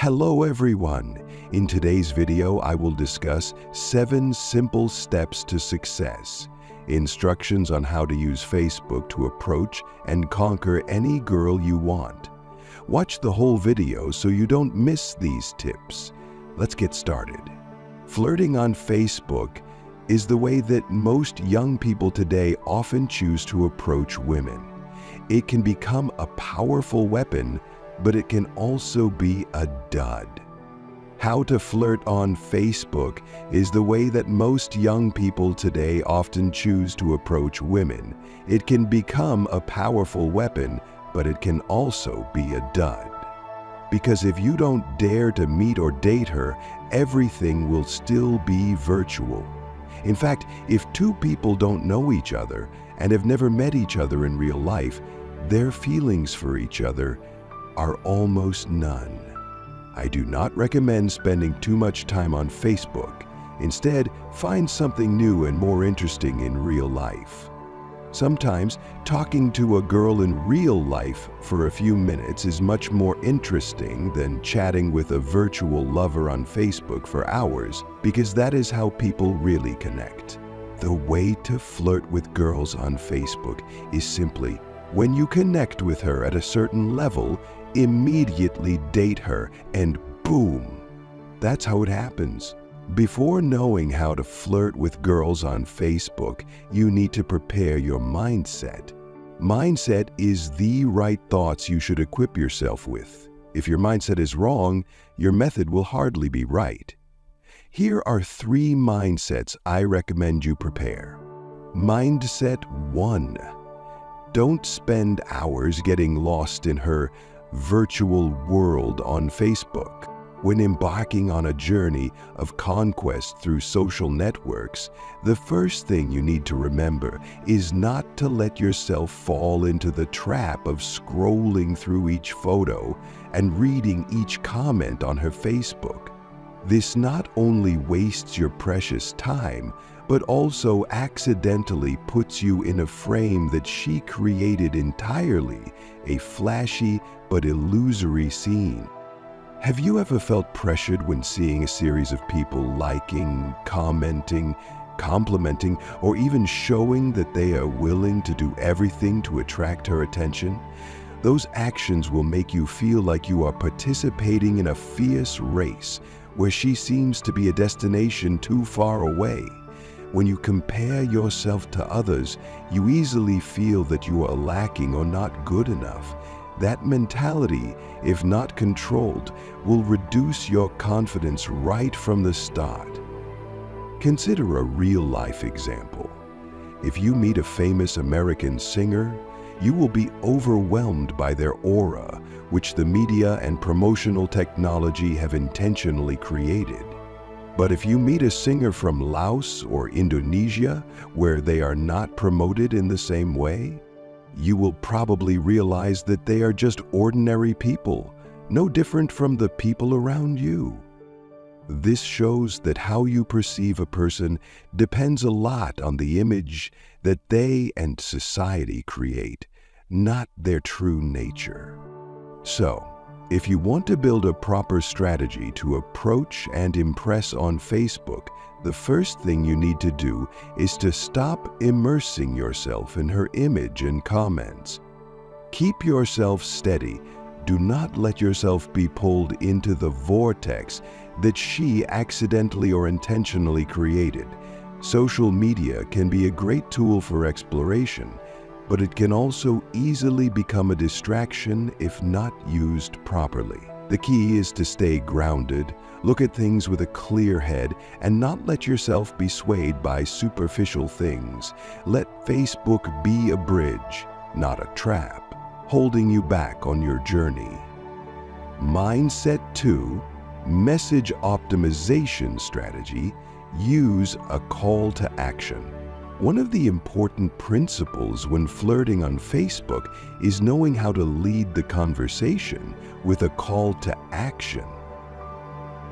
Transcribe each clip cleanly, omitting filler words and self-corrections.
Hello everyone! In today's video, I will discuss 7 simple steps to success. Instructions on how to use Facebook to approach and conquer any girl you want. Watch the whole video so you don't miss these tips. Let's get started. Flirting on Facebook is the way that most young people today often choose to approach women. It can become a powerful weapon, but it can also be a dud. How to flirt on Facebook is the way that most young people today often choose to approach women. It can become a powerful weapon, but it can also be a dud. Because if you don't dare to meet or date her, everything will still be virtual. In fact, if 2 people don't know each other and have never met each other in real life, their feelings for each other are almost none. I do not recommend spending too much time on Facebook. Instead, find something new and more interesting in real life. Sometimes, talking to a girl in real life for a few minutes is much more interesting than chatting with a virtual lover on Facebook for hours, because that is how people really connect. The way to flirt with girls on Facebook is simply, when you connect with her at a certain level, immediately date her and boom! That's how it happens. Before knowing how to flirt with girls on Facebook, you need to prepare your mindset. Mindset is the right thoughts you should equip yourself with. If your mindset is wrong, your method will hardly be right. Here are 3 mindsets I recommend you prepare. Mindset 1. Don't spend hours getting lost in her virtual world on Facebook. When embarking on a journey of conquest through social networks, the first thing you need to remember is not to let yourself fall into the trap of scrolling through each photo and reading each comment on her Facebook. This not only wastes your precious time, but also accidentally puts you in a frame that she created entirely, a flashy but illusory scene. Have you ever felt pressured when seeing a series of people liking, commenting, complimenting, or even showing that they are willing to do everything to attract her attention? Those actions will make you feel like you are participating in a fierce race where she seems to be a destination too far away. When you compare yourself to others, you easily feel that you are lacking or not good enough. That mentality, if not controlled, will reduce your confidence right from the start. Consider a real-life example. If you meet a famous American singer, you will be overwhelmed by their aura, which the media and promotional technology have intentionally created. But if you meet a singer from Laos or Indonesia, where they are not promoted in the same way, you will probably realize that they are just ordinary people, no different from the people around you. This shows that how you perceive a person depends a lot on the image that they and society create, not their true nature. So, if you want to build a proper strategy to approach and impress on Facebook, the first thing you need to do is to stop immersing yourself in her image and comments. Keep yourself steady. Do not let yourself be pulled into the vortex that she accidentally or intentionally created. Social media can be a great tool for exploration, but it can also easily become a distraction if not used properly. The key is to stay grounded, look at things with a clear head, and not let yourself be swayed by superficial things. Let Facebook be a bridge, not a trap, holding you back on your journey. Mindset 2, message optimization strategy. Use a call to action. One of the important principles when flirting on Facebook is knowing how to lead the conversation with a call to action.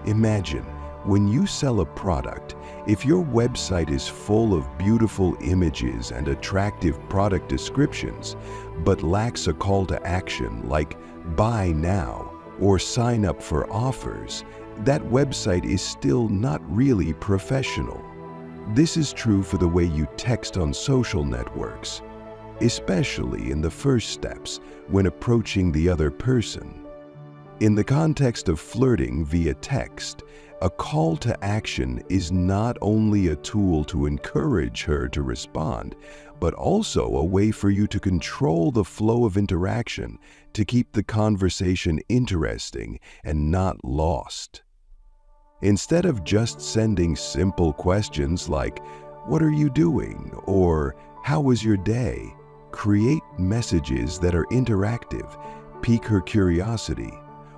Imagine, when you sell a product, if your website is full of beautiful images and attractive product descriptions, but lacks a call to action like buy now, or sign up for offers, that website is still not really professional. This is true for the way you text on social networks, especially in the first steps when approaching the other person. In the context of flirting via text, a call to action is not only a tool to encourage her to respond, but also a way for you to control the flow of interaction to keep the conversation interesting and not lost. Instead of just sending simple questions like, "What are you doing?" or "How was your day?" create messages that are interactive, pique her curiosity,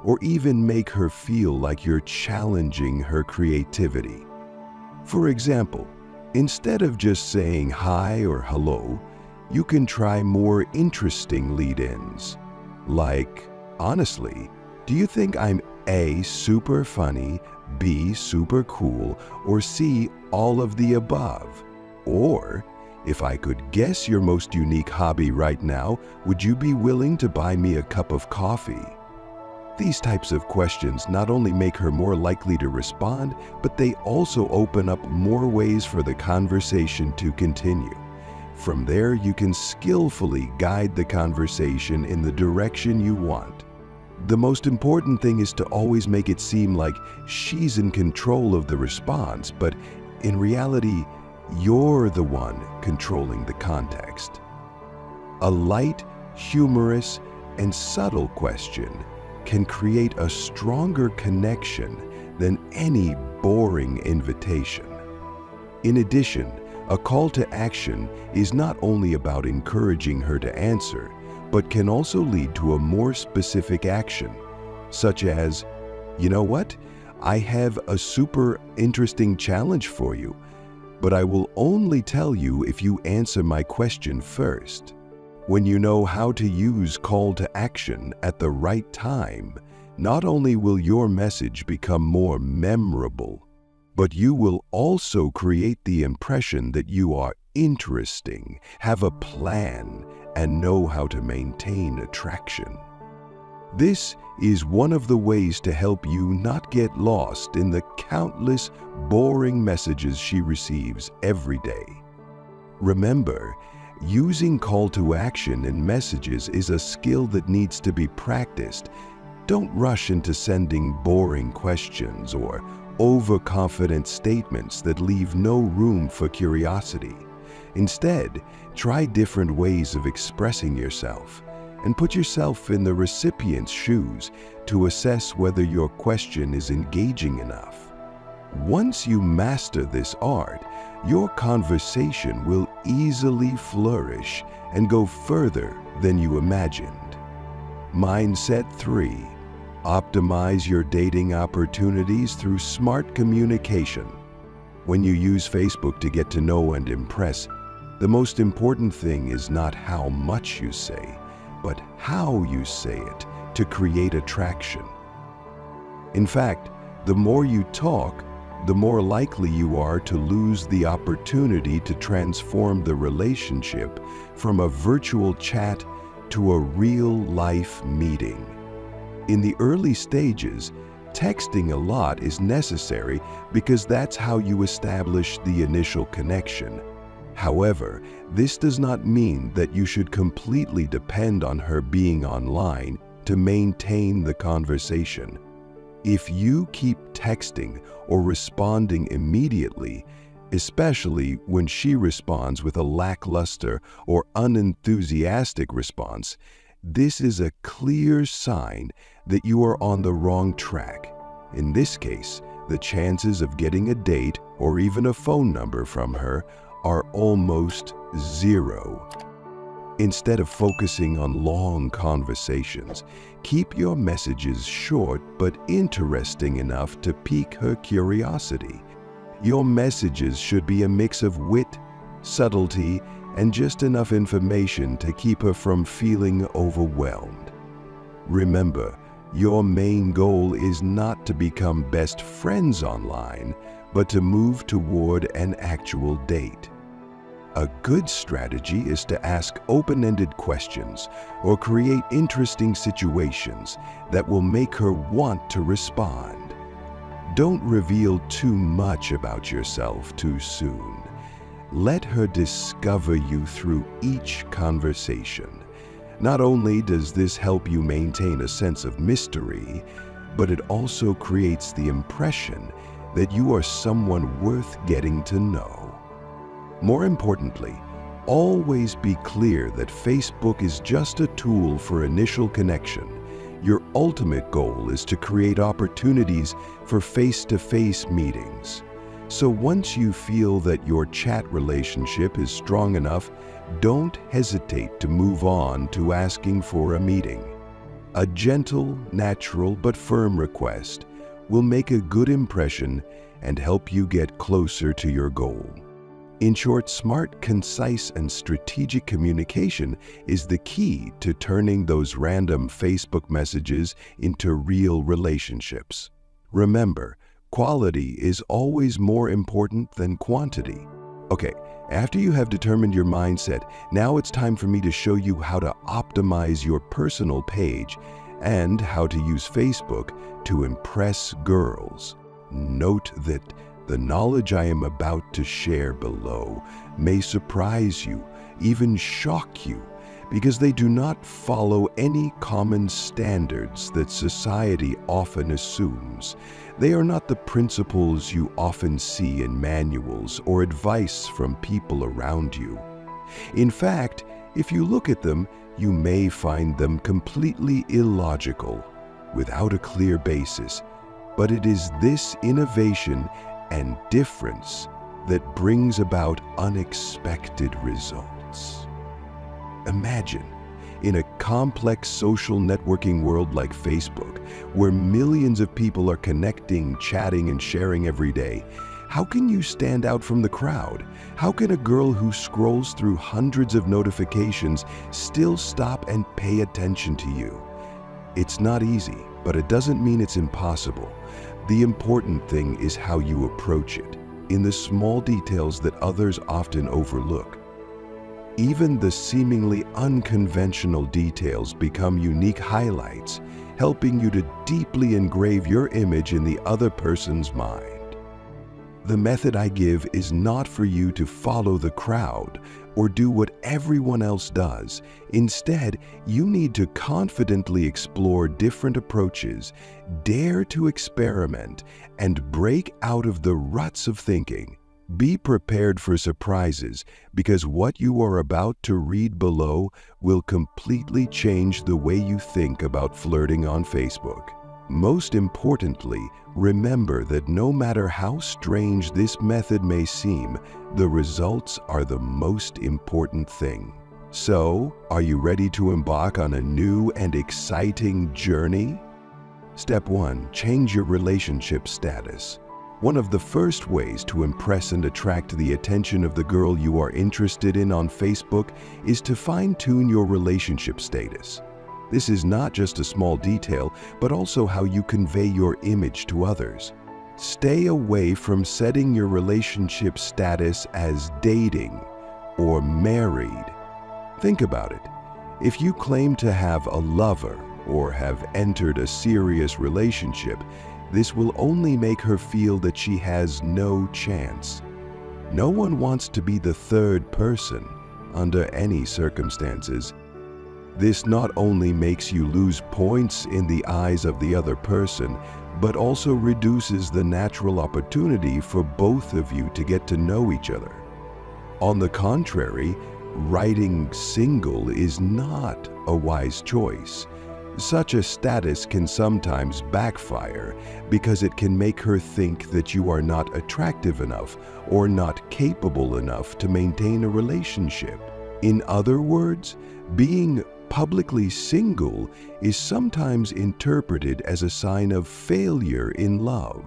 or even make her feel like you're challenging her creativity. For example, instead of just saying hi or hello, you can try more interesting lead-ins. Like, "Honestly, do you think I'm A, super funny, B, super cool, or C, all of the above?" Or, "If I could guess your most unique hobby right now, would you be willing to buy me a cup of coffee?" These types of questions not only make her more likely to respond, but they also open up more ways for the conversation to continue. From there, you can skillfully guide the conversation in the direction you want. The most important thing is to always make it seem like she's in control of the response, but in reality, you're the one controlling the context. A light, humorous, and subtle question can create a stronger connection than any boring invitation. In addition, a call to action is not only about encouraging her to answer, but can also lead to a more specific action, such as, "You know what? I have a super interesting challenge for you, but I will only tell you if you answer my question first." When you know how to use call to action at the right time, not only will your message become more memorable, but you will also create the impression that you are interesting, have a plan, and know how to maintain attraction. This is one of the ways to help you not get lost in the countless boring messages she receives every day. Remember, using call to action in messages is a skill that needs to be practiced. Don't rush into sending boring questions or overconfident statements that leave no room for curiosity. Instead, try different ways of expressing yourself and put yourself in the recipient's shoes to assess whether your question is engaging enough. Once you master this art, your conversation will easily flourish and go further than you imagined. Mindset 3. Optimize your dating opportunities through smart communication. When you use Facebook to get to know and impress, the most important thing is not how much you say, but how you say it to create attraction. In fact, the more you talk, the more likely you are to lose the opportunity to transform the relationship from a virtual chat to a real-life meeting. In the early stages, texting a lot is necessary because that's how you establish the initial connection. However, this does not mean that you should completely depend on her being online to maintain the conversation. If you keep texting or responding immediately, especially when she responds with a lackluster or unenthusiastic response, this is a clear sign that you are on the wrong track. In this case, the chances of getting a date or even a phone number from her are almost zero. Instead of focusing on long conversations, keep your messages short but interesting enough to pique her curiosity. Your messages should be a mix of wit, subtlety, and just enough information to keep her from feeling overwhelmed. Remember, your main goal is not to become best friends online, but to move toward an actual date. A good strategy is to ask open-ended questions or create interesting situations that will make her want to respond. Don't reveal too much about yourself too soon. Let her discover you through each conversation. Not only does this help you maintain a sense of mystery, but it also creates the impression that you are someone worth getting to know. More importantly, always be clear that Facebook is just a tool for initial connection. Your ultimate goal is to create opportunities for face-to-face meetings. So once you feel that your chat relationship is strong enough, don't hesitate to move on to asking for a meeting. A gentle, natural, but firm request will make a good impression and help you get closer to your goal. In short, smart, concise, and strategic communication is the key to turning those random Facebook messages into real relationships. Remember, quality is always more important than quantity. Okay, after you have determined your mindset, now it's time for me to show you how to optimize your personal page and how to use Facebook to impress girls. Note that the knowledge I am about to share below may surprise you, even shock you, because they do not follow any common standards that society often assumes. They are not the principles you often see in manuals or advice from people around you. In fact, if you look at them, you may find them completely illogical, without a clear basis. But it is this innovation and difference that brings about unexpected results. Imagine, in a complex social networking world like Facebook, where millions of people are connecting, chatting, and sharing every day, how can you stand out from the crowd? How can a girl who scrolls through hundreds of notifications still stop and pay attention to you? It's not easy, but it doesn't mean it's impossible. The important thing is how you approach it, in the small details that others often overlook. Even the seemingly unconventional details become unique highlights, helping you to deeply engrave your image in the other person's mind. The method I give is not for you to follow the crowd or do what everyone else does. Instead, you need to confidently explore different approaches, dare to experiment, and break out of the ruts of thinking. Be prepared for surprises, because what you are about to read below will completely change the way you think about flirting on Facebook. Most importantly, remember that no matter how strange this method may seem, the results are the most important thing. So, are you ready to embark on a new and exciting journey? Step 1. Change your relationship status. One of the first ways to impress and attract the attention of the girl you are interested in on Facebook is to fine-tune your relationship status. This is not just a small detail, but also how you convey your image to others. Stay away from setting your relationship status as dating or married. Think about it. If you claim to have a lover or have entered a serious relationship, this will only make her feel that she has no chance. No one wants to be the third person under any circumstances. This not only makes you lose points in the eyes of the other person, but also reduces the natural opportunity for both of you to get to know each other. On the contrary, writing single is not a wise choice. Such a status can sometimes backfire because it can make her think that you are not attractive enough or not capable enough to maintain a relationship. In other words, being publicly single is sometimes interpreted as a sign of failure in love.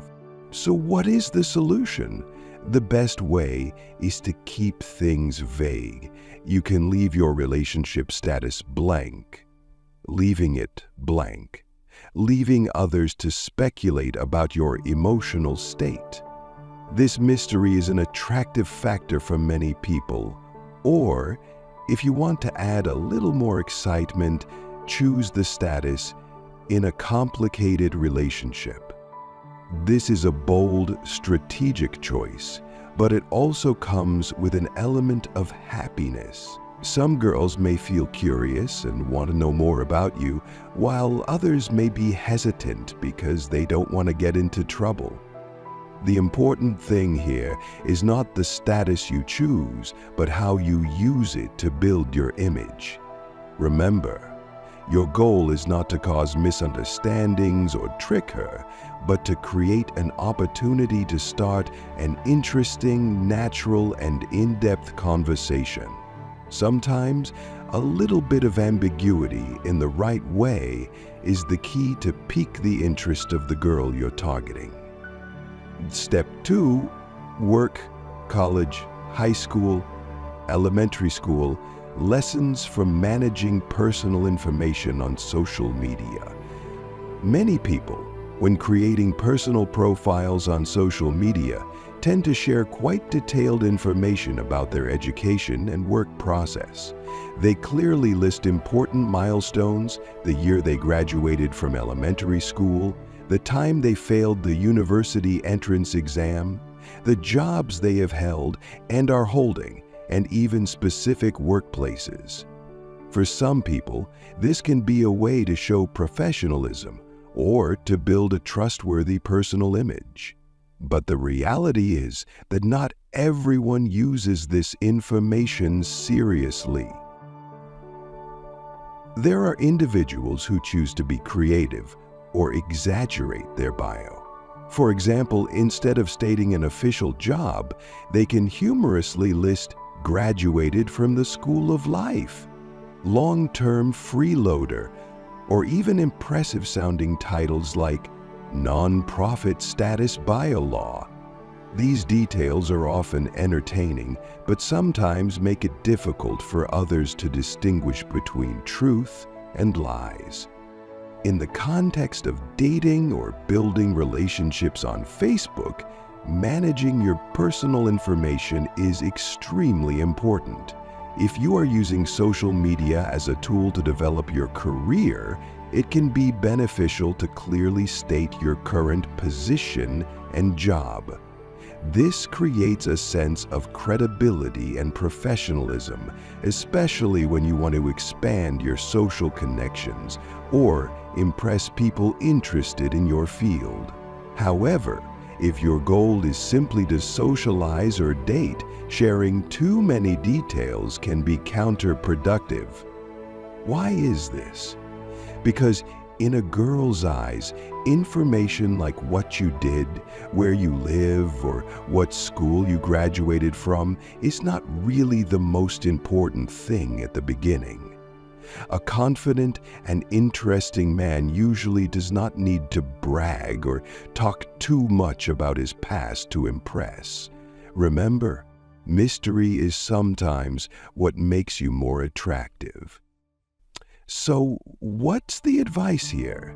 So what is the solution? The best way is to keep things vague. You can leave your relationship status blank, leaving it blank, leaving others to speculate about your emotional state. This mystery is an attractive factor for many people. Or, if you want to add a little more excitement, choose the status in a complicated relationship. This is a bold, strategic choice, but it also comes with an element of happiness. Some girls may feel curious and want to know more about you, while others may be hesitant because they don't want to get into trouble. The important thing here is not the status you choose, but how you use it to build your image. Remember, your goal is not to cause misunderstandings or trick her, but to create an opportunity to start an interesting, natural, and in-depth conversation. Sometimes, a little bit of ambiguity in the right way is the key to pique the interest of the girl you're targeting. Step 2, work, college, high school, elementary school, lessons from managing personal information on social media. Many people, when creating personal profiles on social media, tend to share quite detailed information about their education and work process. They clearly list important milestones, the year they graduated from elementary school, the time they failed the university entrance exam, the jobs they have held and are holding, and even specific workplaces. For some people, this can be a way to show professionalism or to build a trustworthy personal image. But the reality is that not everyone uses this information seriously. There are individuals who choose to be creative or exaggerate their bio. For example, instead of stating an official job, they can humorously list graduated from the school of life, long-term freeloader, or even impressive-sounding titles like non-profit status bylaw. These details are often entertaining, but sometimes make it difficult for others to distinguish between truth and lies. In the context of dating or building relationships on Facebook, managing your personal information is extremely important. If you are using social media as a tool to develop your career, it can be beneficial to clearly state your current position and job. This creates a sense of credibility and professionalism, especially when you want to expand your social connections or impress people interested in your field. However, if your goal is simply to socialize or date, sharing too many details can be counterproductive. Why is this? Because in a girl's eyes, information like what you did, where you live, or what school you graduated from is not really the most important thing at the beginning. A confident and interesting man usually does not need to brag or talk too much about his past to impress. Remember, mystery is sometimes what makes you more attractive. So, what's the advice here?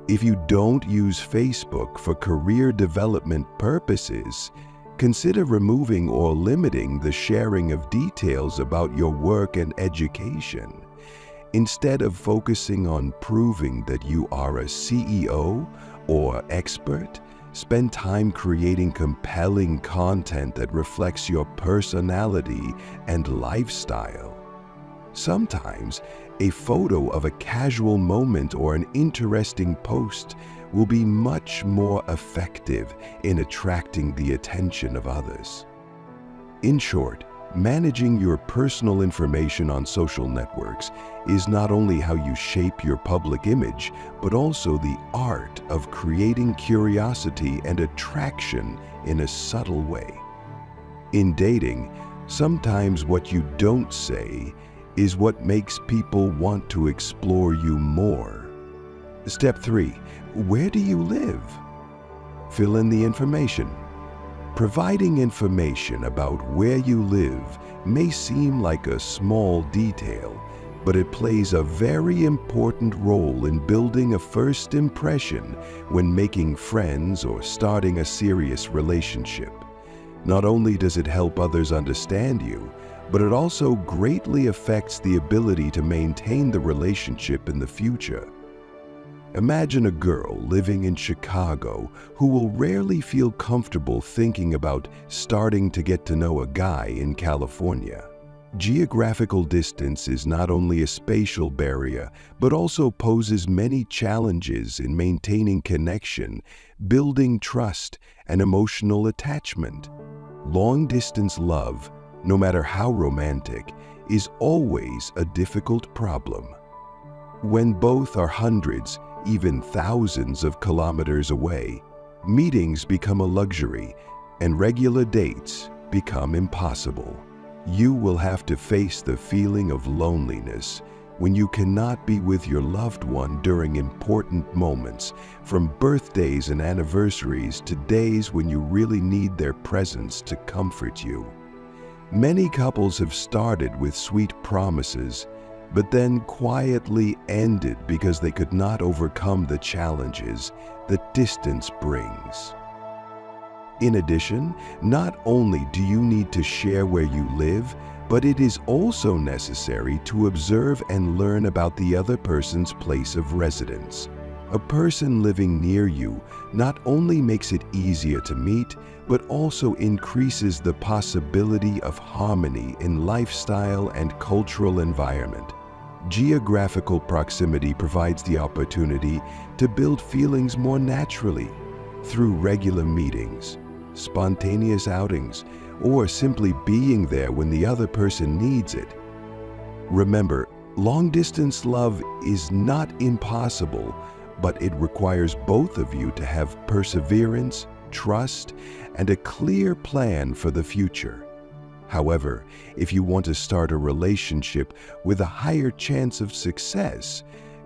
If you don't use Facebook for career development purposes, consider removing or limiting the sharing of details about your work and education. Instead of focusing on proving that you are a CEO or expert, spend time creating compelling content that reflects your personality and lifestyle. Sometimes, a photo of a casual moment or an interesting post will be much more effective in attracting the attention of others. In short, managing your personal information on social networks is not only how you shape your public image, but also the art of creating curiosity and attraction in a subtle way. In dating, sometimes what you don't say is what makes people want to explore you more. Step 3. Where do you live? Fill in the information. Providing information about where you live may seem like a small detail, but it plays a very important role in building a first impression when making friends or starting a serious relationship. Not only does it help others understand you, but it also greatly affects the ability to maintain the relationship in the future. Imagine a girl living in Chicago who will rarely feel comfortable thinking about starting to get to know a guy in California. Geographical distance is not only a spatial barrier, but also poses many challenges in maintaining connection, building trust, and emotional attachment. Long-distance love, no matter how romantic, is always a difficult problem. When both are hundreds, even thousands of kilometers away, meetings become a luxury and regular dates become impossible. You will have to face the feeling of loneliness when you cannot be with your loved one during important moments, from birthdays and anniversaries to days when you really need their presence to comfort you. Many couples have started with sweet promises, but then quietly ended because they could not overcome the challenges that distance brings. In addition, not only do you need to share where you live, but it is also necessary to observe and learn about the other person's place of residence. A person living near you not only makes it easier to meet, but also increases the possibility of harmony in lifestyle and cultural environment. Geographical proximity provides the opportunity to build feelings more naturally through regular meetings, spontaneous outings, or simply being there when the other person needs it. Remember, long-distance love is not impossible, but it requires both of you to have perseverance, trust, and a clear plan for the future. However, if you want to start a relationship with a higher chance of success,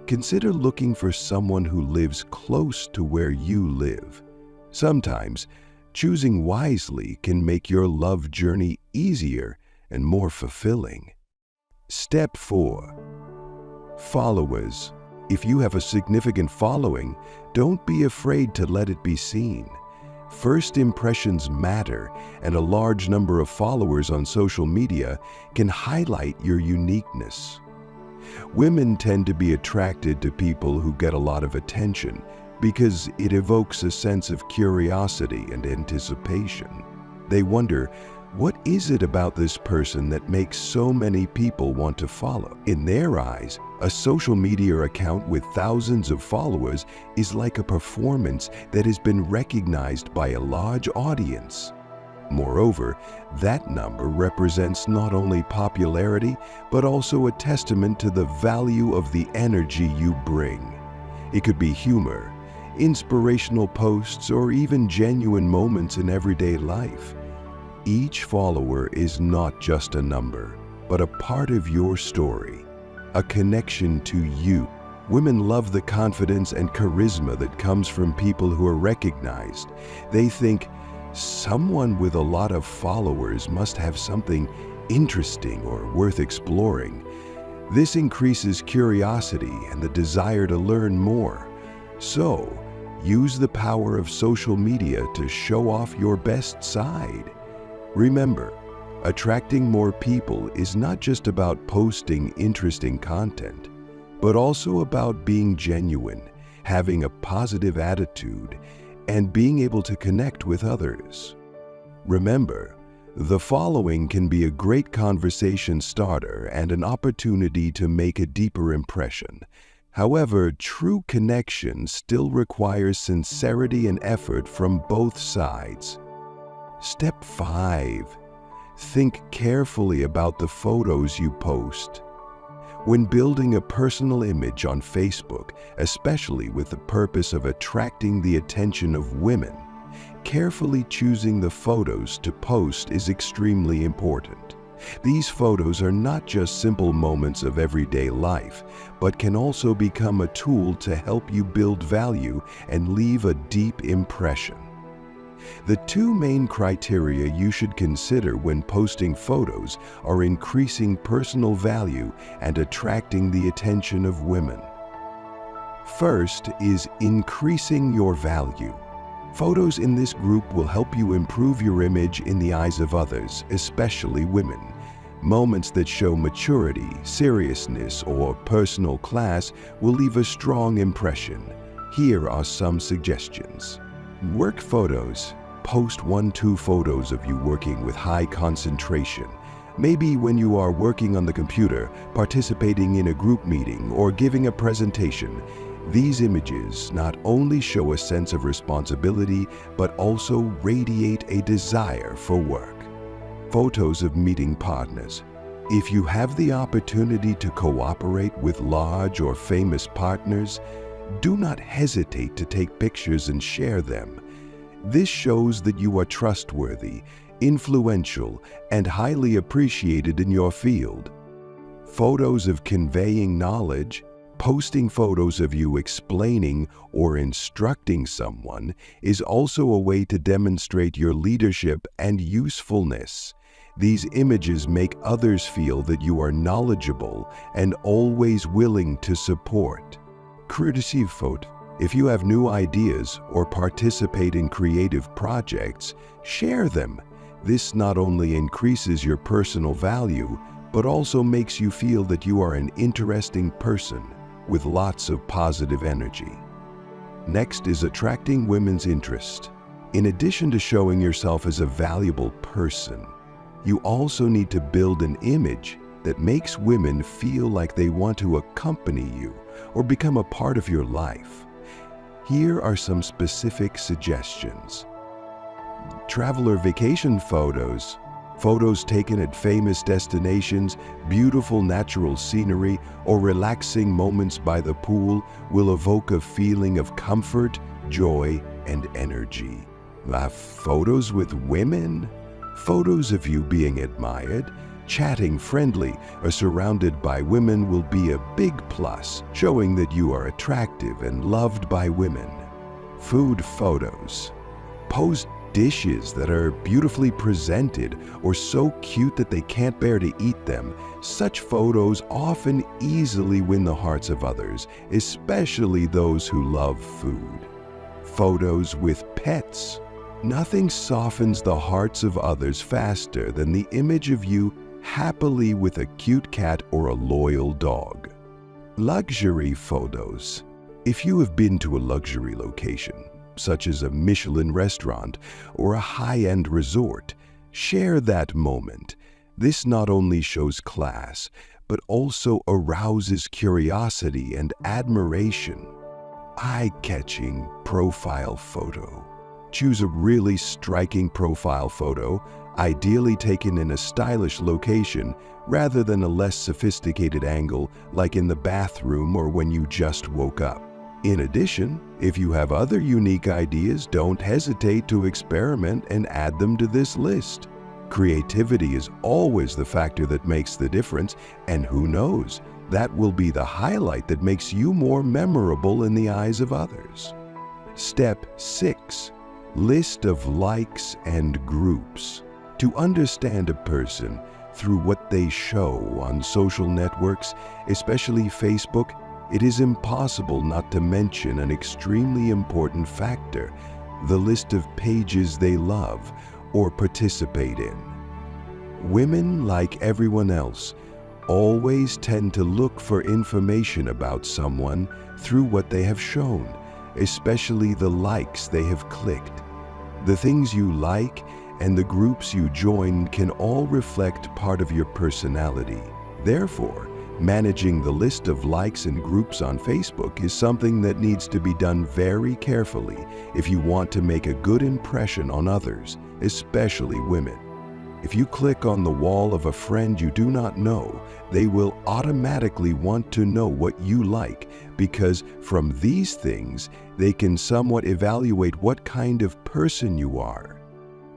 consider looking for someone who lives close to where you live. Sometimes, choosing wisely can make your love journey easier and more fulfilling. Step 4. Followers. If you have a significant following, don't be afraid to let it be seen. First impressions matter, and a large number of followers on social media can highlight your uniqueness. Women tend to be attracted to people who get a lot of attention because it evokes a sense of curiosity and anticipation. They wonder, what is it about this person that makes so many people want to follow? In their eyes, a social media account with thousands of followers is like a performance that has been recognized by a large audience. Moreover, that number represents not only popularity, but also a testament to the value of the energy you bring. It could be humor, inspirational posts, or even genuine moments in everyday life. Each follower is not just a number, but a part of your story, a connection to you. Women love the confidence and charisma that comes from people who are recognized. They think, someone with a lot of followers must have something interesting or worth exploring. This increases curiosity and the desire to learn more. So, use the power of social media to show off your best side. Remember, attracting more people is not just about posting interesting content, but also about being genuine, having a positive attitude, and being able to connect with others. Remember, the following can be a great conversation starter and an opportunity to make a deeper impression. However, true connection still requires sincerity and effort from both sides. Step 5. Think carefully about the photos you post. When building a personal image on Facebook, especially with the purpose of attracting the attention of women, carefully choosing the photos to post is extremely important. These photos are not just simple moments of everyday life, but can also become a tool to help you build value and leave a deep impression. The two main criteria you should consider when posting photos are increasing personal value and attracting the attention of women. First is increasing your value. Photos in this group will help you improve your image in the eyes of others, especially women. Moments that show maturity, seriousness, or personal class will leave a strong impression. Here are some suggestions. Work photos. Post 1-2 photos of you working with high concentration. Maybe when you are working on the computer, participating in a group meeting, or giving a presentation. These images not only show a sense of responsibility, but also radiate a desire for work. Photos of meeting partners. If you have the opportunity to cooperate with large or famous partners, do not hesitate to take pictures and share them. This shows that you are trustworthy, influential, and highly appreciated in your field. Photos of conveying knowledge. Posting photos of you explaining or instructing someone is also a way to demonstrate your leadership and usefulness. These images make others feel that you are knowledgeable and always willing to support. Courtesy photo. If you have new ideas or participate in creative projects, share them. This not only increases your personal value, but also makes you feel that you are an interesting person with lots of positive energy. Next is attracting women's interest. In addition to showing yourself as a valuable person, you also need to build an image that makes women feel like they want to accompany you or become a part of your life. Here are some specific suggestions. Traveler vacation photos. Photos taken at famous destinations, beautiful natural scenery, or relaxing moments by the pool will evoke a feeling of comfort, joy, and energy. Photos with women? Photos of you being admired, chatting friendly, or surrounded by women will be a big plus, showing that you are attractive and loved by women. Food photos. Post dishes that are beautifully presented or so cute that they can't bear to eat them. Such photos often easily win the hearts of others, especially those who love food. Photos with pets. Nothing softens the hearts of others faster than the image of you happily with a cute cat or a loyal dog. Luxury photos. If you have been to a luxury location, such as a Michelin restaurant or a high-end resort, share that moment. This not only shows class, but also arouses curiosity and admiration. Eye-catching profile photo. Choose a really striking profile photo, ideally taken in a stylish location rather than a less sophisticated angle like in the bathroom or when you just woke up. In addition, if you have other unique ideas, don't hesitate to experiment and add them to this list. Creativity is always the factor that makes the difference, and who knows, that will be the highlight that makes you more memorable in the eyes of others. Step 6. List of likes and groups. To understand a person through what they show on social networks, especially Facebook, it is impossible not to mention an extremely important factor, the list of pages they love or participate in. Women, like everyone else, always tend to look for information about someone through what they have shown, especially the likes they have clicked. The things you like and the groups you join can all reflect part of your personality. Therefore, managing the list of likes and groups on Facebook is something that needs to be done very carefully if you want to make a good impression on others, especially women. If you click on the wall of a friend you do not know, they will automatically want to know what you like, because from these things, they can somewhat evaluate what kind of person you are.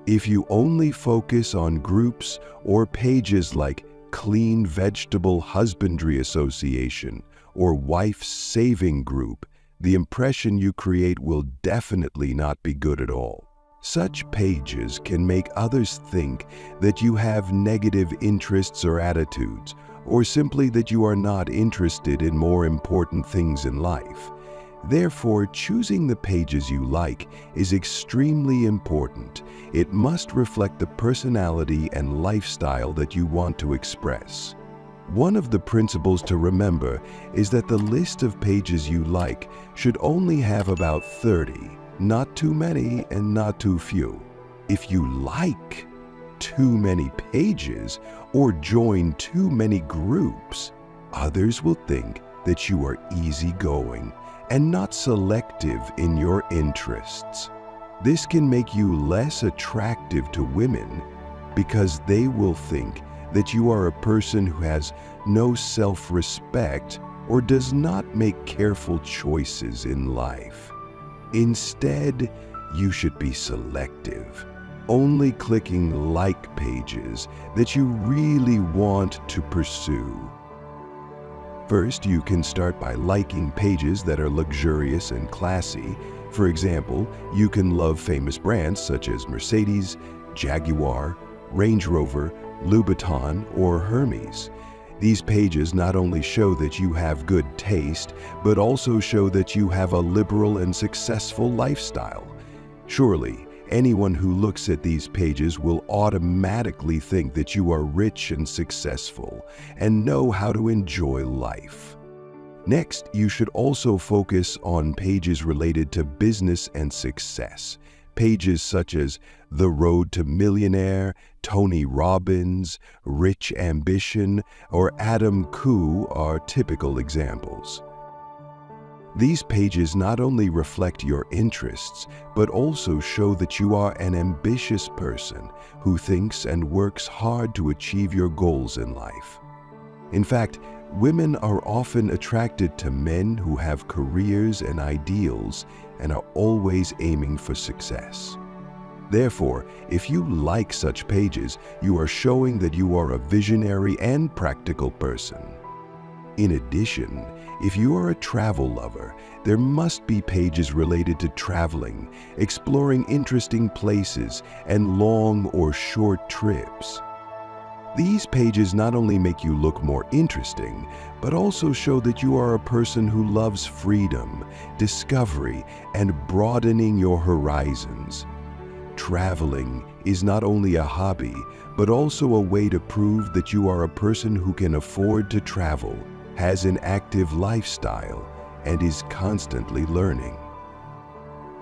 If you only focus on groups or pages like Clean Vegetable Husbandry Association or Wife Saving Group, the impression you create will definitely not be good at all. Such pages can make others think that you have negative interests or attitudes, or simply that you are not interested in more important things in life. Therefore, choosing the pages you like is extremely important. It must reflect the personality and lifestyle that you want to express. One of the principles to remember is that the list of pages you like should only have about 30, not too many and not too few. If you like too many pages or join too many groups, others will think that you are easygoing and not selective in your interests. This can make you less attractive to women because they will think that you are a person who has no self-respect or does not make careful choices in life. Instead, you should be selective, only clicking like pages that you really want to pursue. First, you can start by liking pages that are luxurious and classy. For example, you can love famous brands such as Mercedes, Jaguar, Range Rover, Louboutin, or Hermes. These pages not only show that you have good taste, but also show that you have a liberal and successful lifestyle. Surely, anyone who looks at these pages will automatically think that you are rich and successful and know how to enjoy life. Next, you should also focus on pages related to business and success. Pages such as The Road to Millionaire, Tony Robbins, Rich Ambition, or Adam Koo are typical examples. These pages not only reflect your interests, but also show that you are an ambitious person who thinks and works hard to achieve your goals in life. In fact, women are often attracted to men who have careers and ideals and are always aiming for success. Therefore, if you like such pages, you are showing that you are a visionary and practical person. In addition, if you are a travel lover, there must be pages related to traveling, exploring interesting places, and long or short trips. These pages not only make you look more interesting, but also show that you are a person who loves freedom, discovery, and broadening your horizons. Traveling is not only a hobby, but also a way to prove that you are a person who can afford to travel, has an active lifestyle, and is constantly learning.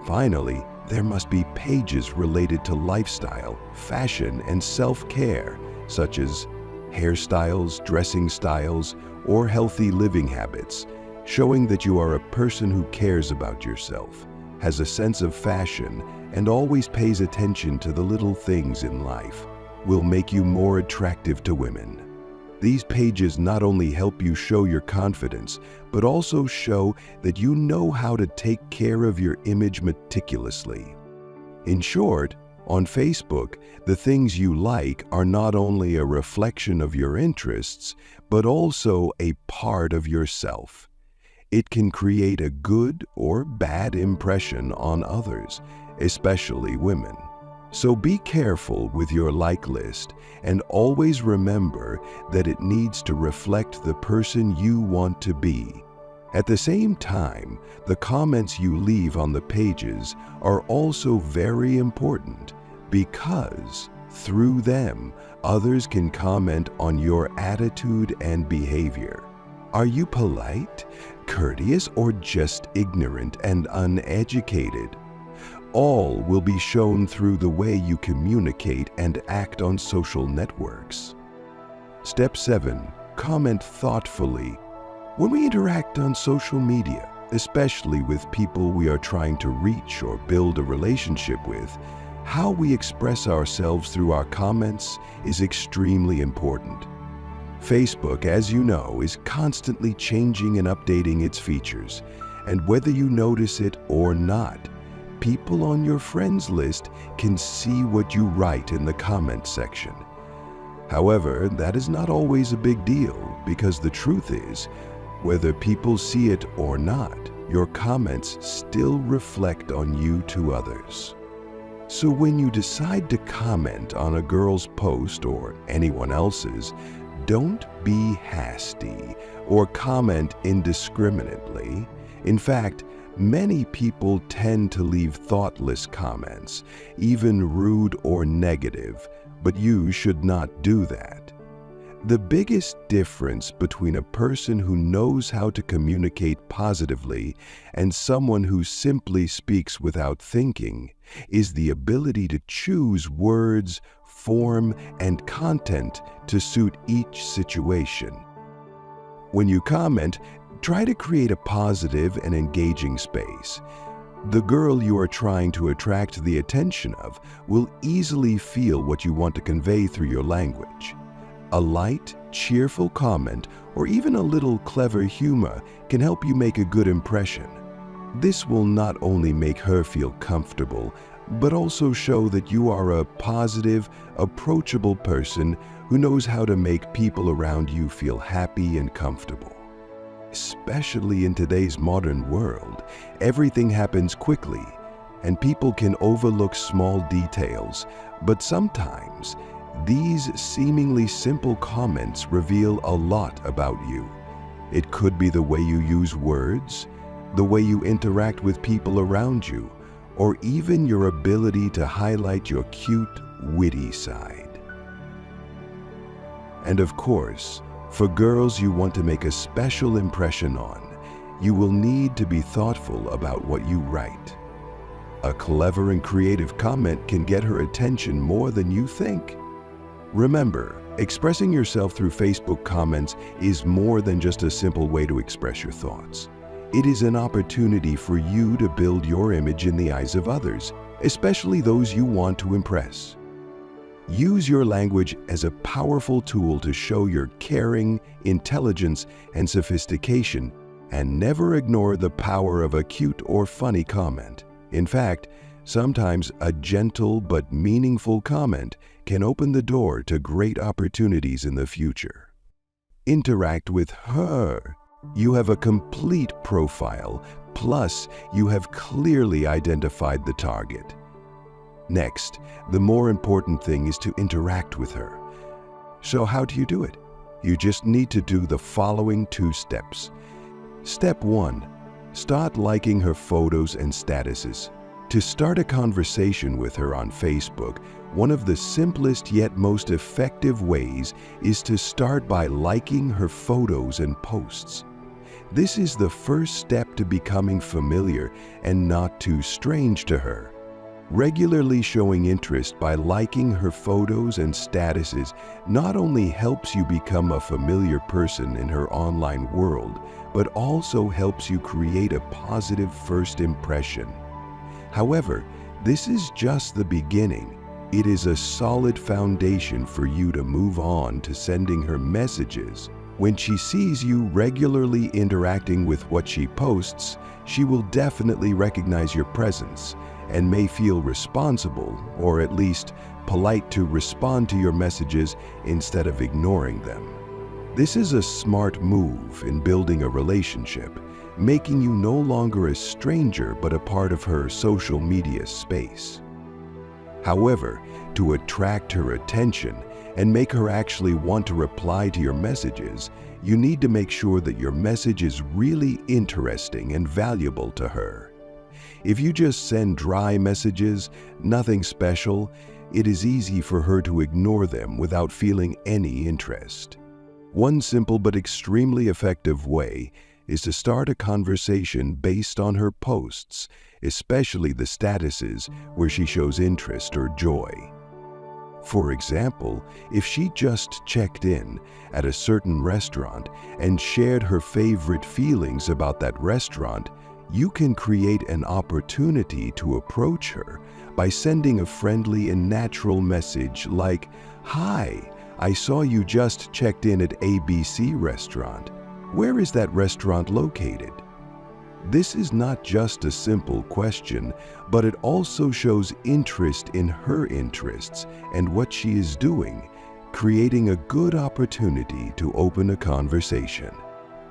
Finally, there must be pages related to lifestyle, fashion, and self-care, such as hairstyles, dressing styles, or healthy living habits, showing that you are a person who cares about yourself, has a sense of fashion, and always pays attention to the little things in life, will make you more attractive to women. These pages not only help you show your confidence, but also show that you know how to take care of your image meticulously. In short, on Facebook, the things you like are not only a reflection of your interests, but also a part of yourself. It can create a good or bad impression on others, especially women. So be careful with your like list and always remember that it needs to reflect the person you want to be. At the same time, the comments you leave on the pages are also very important because through them, others can comment on your attitude and behavior. Are you polite, courteous, or just ignorant and uneducated? All will be shown through the way you communicate and act on social networks. Step 7. Comment thoughtfully. When we interact on social media, especially with people we are trying to reach or build a relationship with, how we express ourselves through our comments is extremely important. Facebook, as you know, is constantly changing and updating its features, and whether you notice it or not, people on your friends list can see what you write in the comment section. However, that is not always a big deal because the truth is, whether people see it or not, your comments still reflect on you to others. So when you decide to comment on a girl's post or anyone else's, don't be hasty or comment indiscriminately. In fact, Many people tend to leave thoughtless comments, even rude or negative, but you should not do that. The biggest difference between a person who knows how to communicate positively and someone who simply speaks without thinking is the ability to choose words, form, and content to suit each situation. When you comment, try to create a positive and engaging space. The girl you are trying to attract the attention of will easily feel what you want to convey through your language. A light, cheerful comment, or even a little clever humor can help you make a good impression. This will not only make her feel comfortable, but also show that you are a positive, approachable person who knows how to make people around you feel happy and comfortable. Especially in today's modern world, everything happens quickly, and people can overlook small details, but sometimes these seemingly simple comments reveal a lot about you. It could be the way you use words, the way you interact with people around you, or even your ability to highlight your cute, witty side. And of course, for girls you want to make a special impression on, you will need to be thoughtful about what you write. A clever and creative comment can get her attention more than you think. Remember, expressing yourself through Facebook comments is more than just a simple way to express your thoughts. It is an opportunity for you to build your image in the eyes of others, especially those you want to impress. Use your language as a powerful tool to show your caring, intelligence, and sophistication, and never ignore the power of a cute or funny comment. In fact, sometimes a gentle but meaningful comment can open the door to great opportunities in the future. Interact with her. You have a complete profile, plus you have clearly identified the target. Next, the more important thing is to interact with her. So how do you do it? You just need to do the following 2 steps. Step 1. Start liking her photos and statuses. To start a conversation with her on Facebook, one of the simplest yet most effective ways is to start by liking her photos and posts. This is the first step to becoming familiar and not too strange to her. Regularly showing interest by liking her photos and statuses not only helps you become a familiar person in her online world, but also helps you create a positive first impression. However, this is just the beginning. It is a solid foundation for you to move on to sending her messages. When she sees you regularly interacting with what she posts, she will definitely recognize your presence and may feel responsible, or at least polite, to respond to your messages instead of ignoring them. This is a smart move in building a relationship, making you no longer a stranger but a part of her social media space. However, to attract her attention and make her actually want to reply to your messages, you need to make sure that your message is really interesting and valuable to her. If you just send dry messages, nothing special, it is easy for her to ignore them without feeling any interest. One simple but extremely effective way is to start a conversation based on her posts, especially the statuses where she shows interest or joy. For example, if she just checked in at a certain restaurant and shared her favorite feelings about that restaurant, you can create an opportunity to approach her by sending a friendly and natural message like, "Hi, I saw you just checked in at ABC restaurant. Where is that restaurant located?" This is not just a simple question, but it also shows interest in her interests and what she is doing, creating a good opportunity to open a conversation.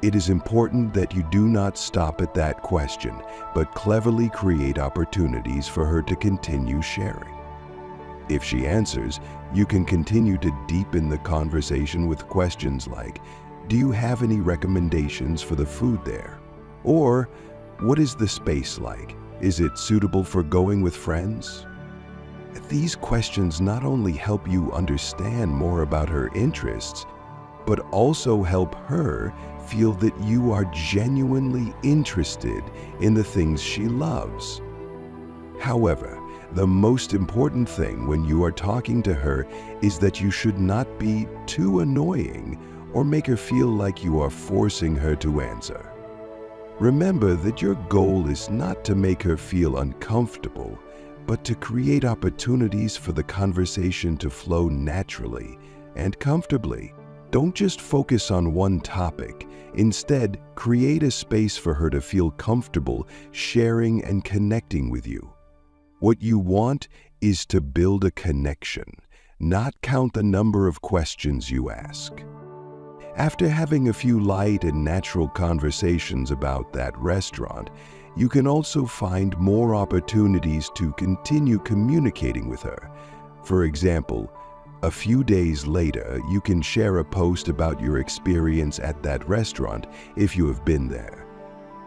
It is important that you do not stop at that question, but cleverly create opportunities for her to continue sharing. If she answers, you can continue to deepen the conversation with questions like, "Do you have any recommendations for the food there?" Or, What is the space like? Is it suitable for going with friends? These questions not only help you understand more about her interests, but also help her feel that you are genuinely interested in the things she loves. However, the most important thing when you are talking to her is that you should not be too annoying or make her feel like you are forcing her to answer. Remember that your goal is not to make her feel uncomfortable, but to create opportunities for the conversation to flow naturally and comfortably. Don't just focus on one topic. Instead, create a space for her to feel comfortable sharing and connecting with you. What you want is to build a connection, not count the number of questions you ask. After having a few light and natural conversations about that restaurant, you can also find more opportunities to continue communicating with her. For example, a few days later, you can share a post about your experience at that restaurant if you have been there.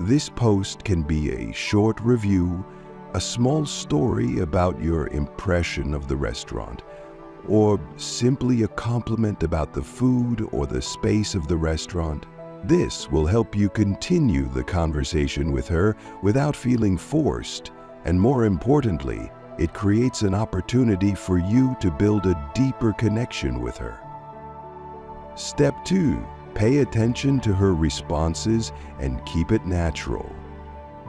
This post can be a short review, a small story about your impression of the restaurant, or simply a compliment about the food or the space of the restaurant. This will help you continue the conversation with her without feeling forced, and more importantly, it creates an opportunity for you to build a deeper connection with her. Step 2. Pay attention to her responses and keep it natural.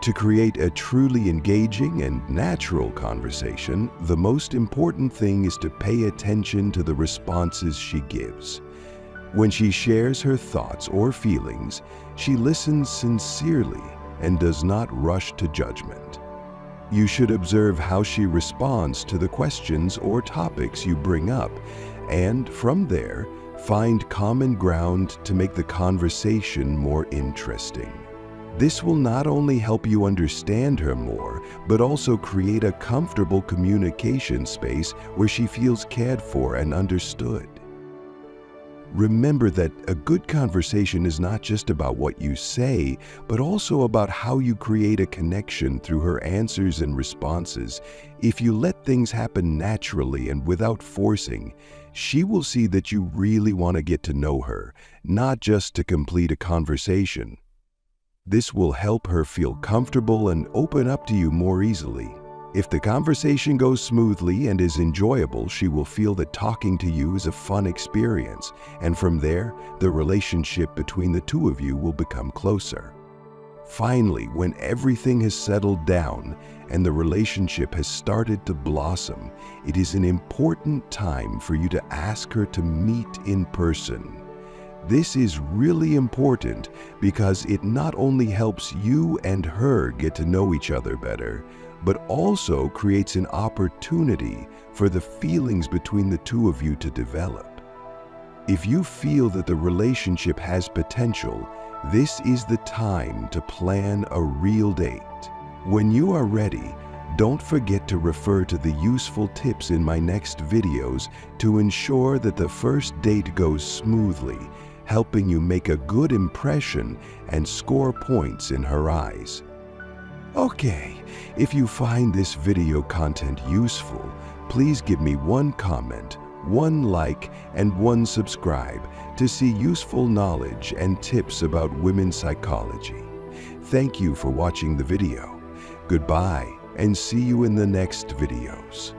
To create a truly engaging and natural conversation, the most important thing is to pay attention to the responses she gives. When she shares her thoughts or feelings, she listens sincerely and does not rush to judgment. You should observe how she responds to the questions or topics you bring up, and from there, find common ground to make the conversation more interesting. This will not only help you understand her more, but also create a comfortable communication space where she feels cared for and understood. Remember that a good conversation is not just about what you say, but also about how you create a connection through her answers and responses. If you let things happen naturally and without forcing, she will see that you really want to get to know her, not just to complete a conversation. This will help her feel comfortable and open up to you more easily. If the conversation goes smoothly and is enjoyable, she will feel that talking to you is a fun experience, and from there, the relationship between the two of you will become closer. Finally, when everything has settled down and the relationship has started to blossom, it is an important time for you to ask her to meet in person. This is really important because it not only helps you and her get to know each other better, but also creates an opportunity for the feelings between the two of you to develop. If you feel that the relationship has potential, this is the time to plan a real date. When you are ready, don't forget to refer to the useful tips in my next videos to ensure that the first date goes smoothly, helping you make a good impression and score points in her eyes. Okay, if you find this video content useful, please give me one comment, one like, and one subscribe to see useful knowledge and tips about women's psychology. Thank you for watching the video. Goodbye, and see you in the next videos.